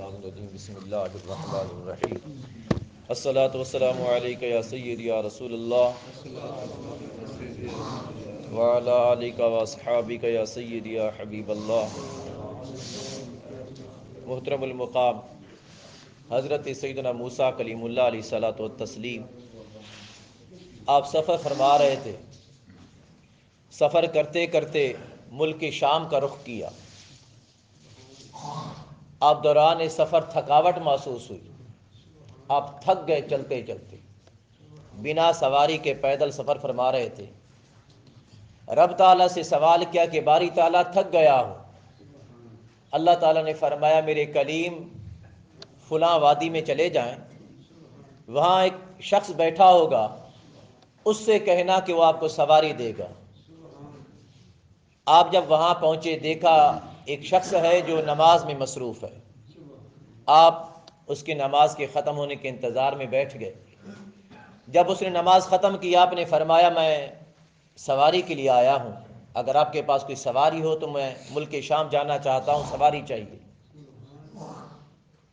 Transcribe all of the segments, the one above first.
الشیطان الرجیم بسم اللہ الرحمن الرحیم الصلاۃ والسلام علیک یا سیدی یا رسول اللہ وعلی آلک واصحابک یا سیدی یا حبیب اللہ۔ محترم المقام حضرت سیدنا موسیٰ کلیم اللہ علیہ الصلاۃ والتسلیم، آپ سفر فرما رہے تھے۔ سفر کرتے کرتے ملک شام کا رخ کیا۔ آپ دوران سفر تھکاوٹ محسوس ہوئی، آپ تھک گئے چلتے چلتے، بنا سواری کے پیدل سفر فرما رہے تھے۔ رب تعالیٰ سے سوال کیا کہ باری تعالیٰ تھک گیا ہوں۔ اللہ تعالیٰ نے فرمایا میرے کلیم فلاں وادی میں چلے جائیں، وہاں ایک شخص بیٹھا ہوگا، اس سے کہنا کہ وہ آپ کو سواری دے گا۔ آپ جب وہاں پہنچے دیکھا ایک شخص ہے جو نماز میں مصروف ہے۔ آپ اس کی نماز کے ختم ہونے کے انتظار میں بیٹھ گئے۔ جب اس نے نماز ختم کی آپ نے فرمایا میں سواری کے لیے آیا ہوں، اگر آپ کے پاس کوئی سواری ہو تو میں ملک شام جانا چاہتا ہوں، سواری چاہیے۔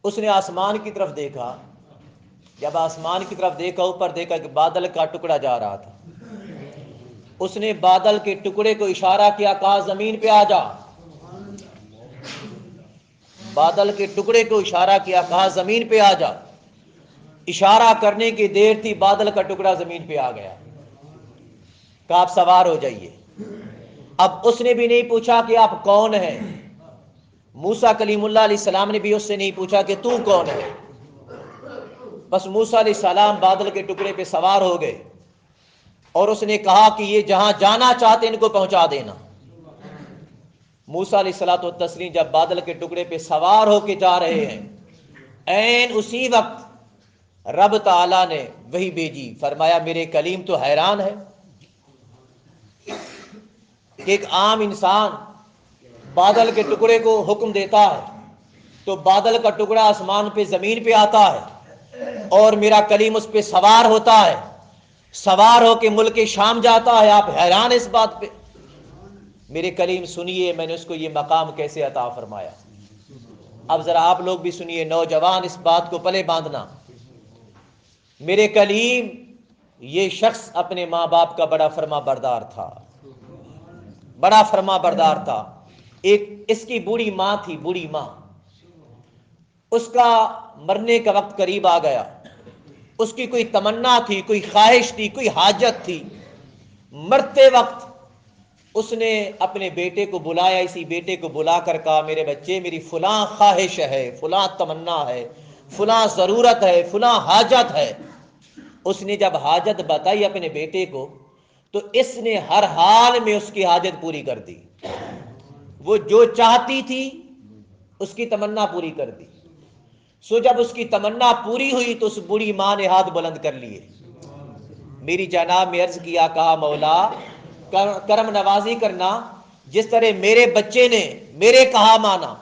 اس نے آسمان کی طرف دیکھا۔ جب آسمان کی طرف دیکھا، اوپر دیکھا کہ بادل کا ٹکڑا جا رہا تھا۔ اس نے بادل کے ٹکڑے کو اشارہ کیا، کہا زمین پہ آ جا۔ بادل کے ٹکڑے کو اشارہ کیا، کہا زمین پہ آ جا۔ اشارہ کرنے کی دیر تھی، بادل کا ٹکڑا زمین پہ آ گیا۔ کہا آپ سوار ہو جائیے۔ اب اس نے بھی نہیں پوچھا کہ آپ کون ہیں۔ موسیٰ کلیم اللہ علیہ السلام نے بھی اس سے نہیں پوچھا کہ تو کون ہے۔ بس موسیٰ علیہ السلام بادل کے ٹکڑے پہ سوار ہو گئے اور اس نے کہا کہ یہ جہاں جانا چاہتے ان کو پہنچا دینا۔ موسیٰ علیہ الصلوۃ والتسلیم جب بادل کے ٹکڑے پہ سوار ہو کے جا رہے ہیں، عین اسی وقت رب تعالیٰ نے وحی بھیجی۔ فرمایا میرے کلیم تو حیران ہے کہ ایک عام انسان بادل کے ٹکڑے کو حکم دیتا ہے تو بادل کا ٹکڑا آسمان پہ زمین پہ آتا ہے اور میرا کلیم اس پہ سوار ہوتا ہے، سوار ہو کے ملک شام جاتا ہے۔ آپ حیران اس بات پہ؟ میرے کلیم سنیے میں نے اس کو یہ مقام کیسے عطا فرمایا۔ اب ذرا آپ لوگ بھی سنیے، نوجوان اس بات کو پلے باندھنا۔ میرے کلیم یہ شخص اپنے ماں باپ کا بڑا فرما بردار تھا، بڑا فرما بردار تھا۔ ایک اس کی بوڑھی ماں تھی، بوڑھی ماں، اس کا مرنے کا وقت قریب آ گیا۔ اس کی کوئی تمنا تھی، کوئی خواہش تھی، کوئی حاجت تھی۔ مرتے وقت اس نے اپنے بیٹے کو بلایا، اسی بیٹے کو بلا کر کہا میرے بچے میری فلاں خواہش ہے، فلاں تمنا ہے، فلاں ضرورت ہے، فلاں حاجت ہے۔ اس نے جب حاجت بتائی اپنے بیٹے کو تو اس نے ہر حال میں اس کی حاجت پوری کر دی۔ وہ جو چاہتی تھی اس کی تمنا پوری کر دی۔ سو جب اس کی تمنا پوری ہوئی تو اس بوڑھی ماں نے ہاتھ بلند کر لیے، میری جناب میں عرض کیا، کہا مولا کرم نوازی کرنا، جس طرح میرے بچے نے میرے کہا مانا،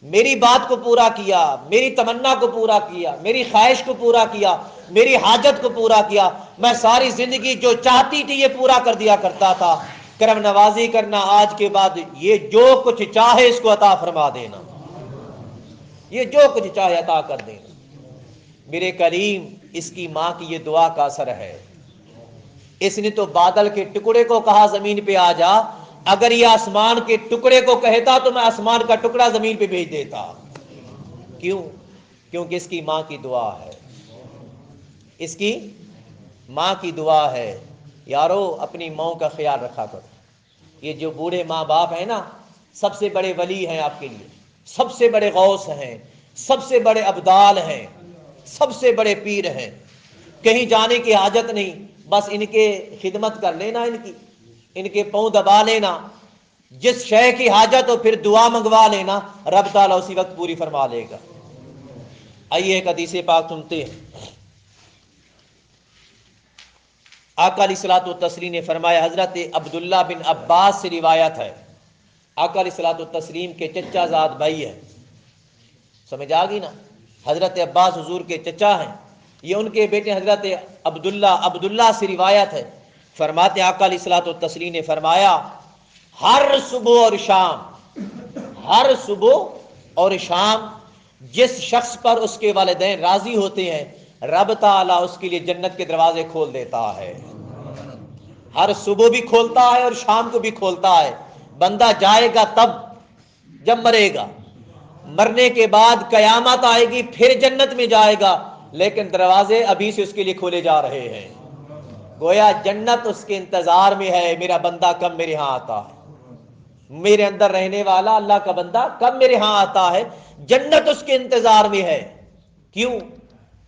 میری بات کو پورا کیا، میری تمنا کو پورا کیا، میری خواہش کو پورا کیا، میری حاجت کو پورا کیا، میں ساری زندگی جو چاہتی تھی یہ پورا کر دیا کرتا تھا۔ کرم نوازی کرنا، آج کے بعد یہ جو کچھ چاہے اس کو عطا فرما دینا، یہ جو کچھ چاہے عطا کر دینا۔ میرے کریم اس کی ماں کی یہ دعا کا اثر ہے۔ اس نے تو بادل کے ٹکڑے کو کہا زمین پہ آ جا، اگر یہ آسمان کے ٹکڑے کو کہتا تو میں آسمان کا ٹکڑا زمین پہ بھیج دیتا۔ کیوں؟ کیونکہ اس کی ماں کی دعا ہے، اس کی ماں کی دعا ہے۔ یارو اپنی ماں کا خیال رکھا کرو۔ یہ جو بوڑھے ماں باپ ہیں نا، سب سے بڑے ولی ہیں آپ کے لیے، سب سے بڑے غوث ہیں، سب سے بڑے ابدال ہیں، سب سے بڑے پیر ہیں۔ کہیں جانے کی حاجت نہیں، بس ان کے خدمت کر لینا، ان کے پاؤں دبا لینا، جس شے کی حاجت ہو پھر دعا منگوا لینا، رب تعالیٰ اسی وقت پوری فرما لے گا۔ آئیے ایک حدیث پاک سنتے ہیں۔ آقا علیہ الصلوۃ والتسلیم نے فرمایا، حضرت عبداللہ بن عباس سے روایت ہے، آقا علیہ الصلوۃ والتسلیم کے چچا زاد بھائی ہیں، سمجھ آ گئی نا؟ حضرت عباس حضور کے چچا ہیں، یہ ان کے بیٹے حضرت عبداللہ سے روایت ہے۔ فرماتے آقا علیہ الصلوۃ والتسلیم نے فرمایا، ہر صبح اور شام جس شخص پر اس کے والدین راضی ہوتے ہیں رب تعالیٰ اس کے لیے جنت کے دروازے کھول دیتا ہے، ہر صبح بھی کھولتا ہے اور شام کو بھی کھولتا ہے۔ بندہ جائے گا تب جب مرے گا، مرنے کے بعد قیامت آئے گی پھر جنت میں جائے گا، لیکن دروازے ابھی سے اس کے لیے کھولے جا رہے ہیں۔ گویا جنت اس کے انتظار میں ہے، میرا بندہ کب میرے ہاں آتا ہے، میرے اندر رہنے والا اللہ کا بندہ کب میرے ہاں آتا ہے، جنت اس کے انتظار میں ہے۔ کیوں؟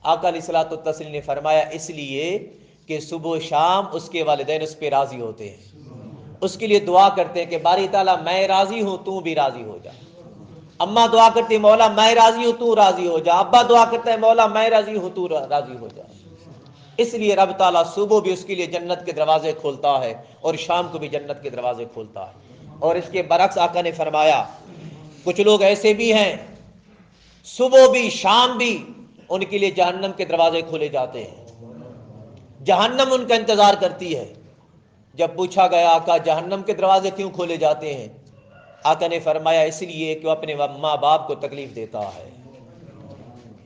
آقا علیہ الصلوۃ والتسلیم نے فرمایا اس لیے کہ صبح و شام اس کے والدین اس پہ راضی ہوتے ہیں، اس کے لیے دعا کرتے ہیں کہ باری تعالیٰ میں راضی ہوں تو بھی راضی ہو جا۔ اماں دعا کرتی ہے مولا میں راضی ہوں تو راضی ہو جا، ابا دعا کرتا ہے مولا میں راضی ہوں تو راضی ہو جا۔ اس لیے رب تعالیٰ صبح بھی اس کے لیے جنت کے دروازے کھولتا ہے اور شام کو بھی جنت کے دروازے کھولتا ہے۔ اور اس کے برعکس آقا نے فرمایا کچھ لوگ ایسے بھی ہیں صبح بھی شام بھی ان کے لیے جہنم کے دروازے کھولے جاتے ہیں، جہنم ان کا انتظار کرتی ہے۔ جب پوچھا گیا آقا جہنم کے دروازے کیوں کھولے جاتے ہیں، آقا نے فرمایا اس لیے کہ وہ اپنے ماں باپ کو تکلیف دیتا ہے۔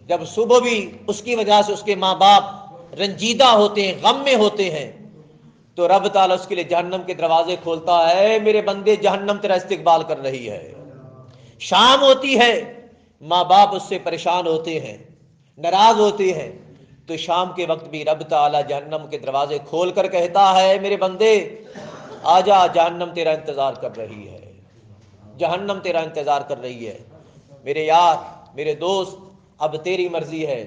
جب صبح بھی اس کی وجہ سے اس کے ماں باپ رنجیدہ ہوتے ہیں، غم میں ہوتے ہیں، تو رب تعالیٰ اس کے لیے جہنم کے دروازے کھولتا ہے، میرے بندے جہنم تیرا استقبال کر رہی ہے۔ شام ہوتی ہے، ماں باپ اس سے پریشان ہوتے ہیں، ناراض ہوتے ہیں، تو شام کے وقت بھی رب تعالیٰ جہنم کے دروازے کھول کر کہتا ہے میرے بندے آجا، جہنم تیرا انتظار کر رہی ہے، جہنم تیرا انتظار کر رہی ہے۔ میرے یار، میرے دوست، اب تیری مرضی ہے،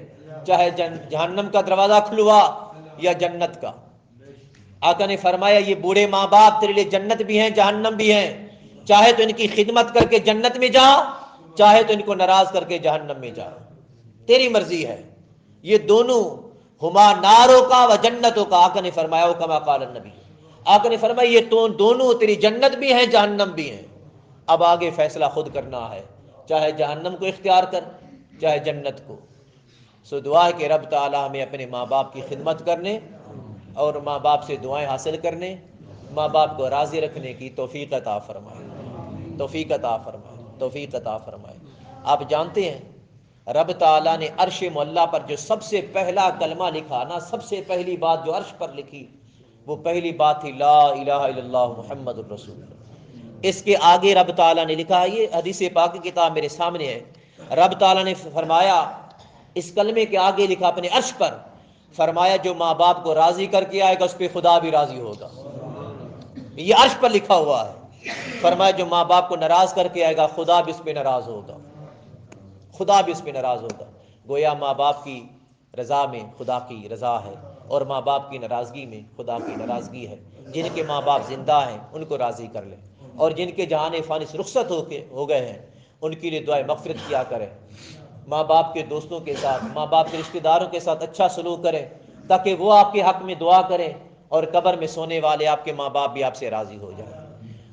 چاہے جہنم کا دروازہ کھلوا یا جنت کا۔ آقا نے فرمایا یہ بوڑھے ماں باپ تیرے لیے جنت بھی ہیں جہنم بھی ہیں، چاہے تو ان کی خدمت کر کے جنت میں جا، چاہے تو ان کو ناراض کر کے جہنم میں جا، تیری مرضی ہے۔ یہ دونوں ہما ناروں کا و جنتوں کا، آقا نے فرمایا وہ کما قال النبی، آقا نے فرمایا یہ تو دونوں تیری جنت بھی ہیں جہنم بھی ہیں، اب آگے فیصلہ خود کرنا ہے، چاہے جہنم کو اختیار کر چاہے جنت کو۔ سو دعا ہے کہ رب تعالیٰ ہمیں اپنے ماں باپ کی خدمت کرنے اور ماں باپ سے دعائیں حاصل کرنے، ماں باپ کو راضی رکھنے کی توفیق عطا فرمائے، توفیق عطا فرمائے، توفیق عطا فرمائے۔ آپ جانتے ہیں رب تعالیٰ نے عرش معلیٰ پر جو سب سے پہلا کلمہ لکھا نا، سب سے پہلی بات جو عرش پر لکھی وہ پہلی بات تھی لا الہ الا اللہ محمد الرسول اللہ۔ اس کے آگے رب تعالیٰ نے لکھا، یہ حدیث پاک کی کتاب میرے سامنے ہے، رب تعالیٰ نے فرمایا اس کلمے کے آگے لکھا اپنے عرش پر، فرمایا جو ماں باپ کو راضی کر کے آئے گا اس پہ خدا بھی راضی ہوگا، یہ عرش پر لکھا ہوا ہے۔ فرمایا جو ماں باپ کو ناراض کر کے آئے گا خدا بھی اس پہ ناراض ہوگا، خدا بھی اس پہ ناراض ہوگا۔ گویا ماں باپ کی رضا میں خدا کی رضا ہے اور ماں باپ کی ناراضگی میں خدا کی ناراضگی ہے۔ جن کے ماں باپ زندہ ہیں ان کو راضی کر لیں، اور جن کے جہان فانی سے رخصت ہو گئے ہیں ان کے لیے دعائیں مغفرت کیا کریں۔ ماں باپ کے دوستوں کے ساتھ، ماں باپ کے رشتہ داروں کے ساتھ اچھا سلوک کریں تاکہ وہ آپ کے حق میں دعا کریں، اور قبر میں سونے والے آپ کے ماں باپ بھی آپ سے راضی ہو جائیں،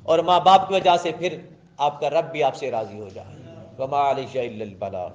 اور ماں باپ کی وجہ سے پھر آپ کا رب بھی آپ سے راضی ہو جائے۔ وما علیہ الا البلاغ۔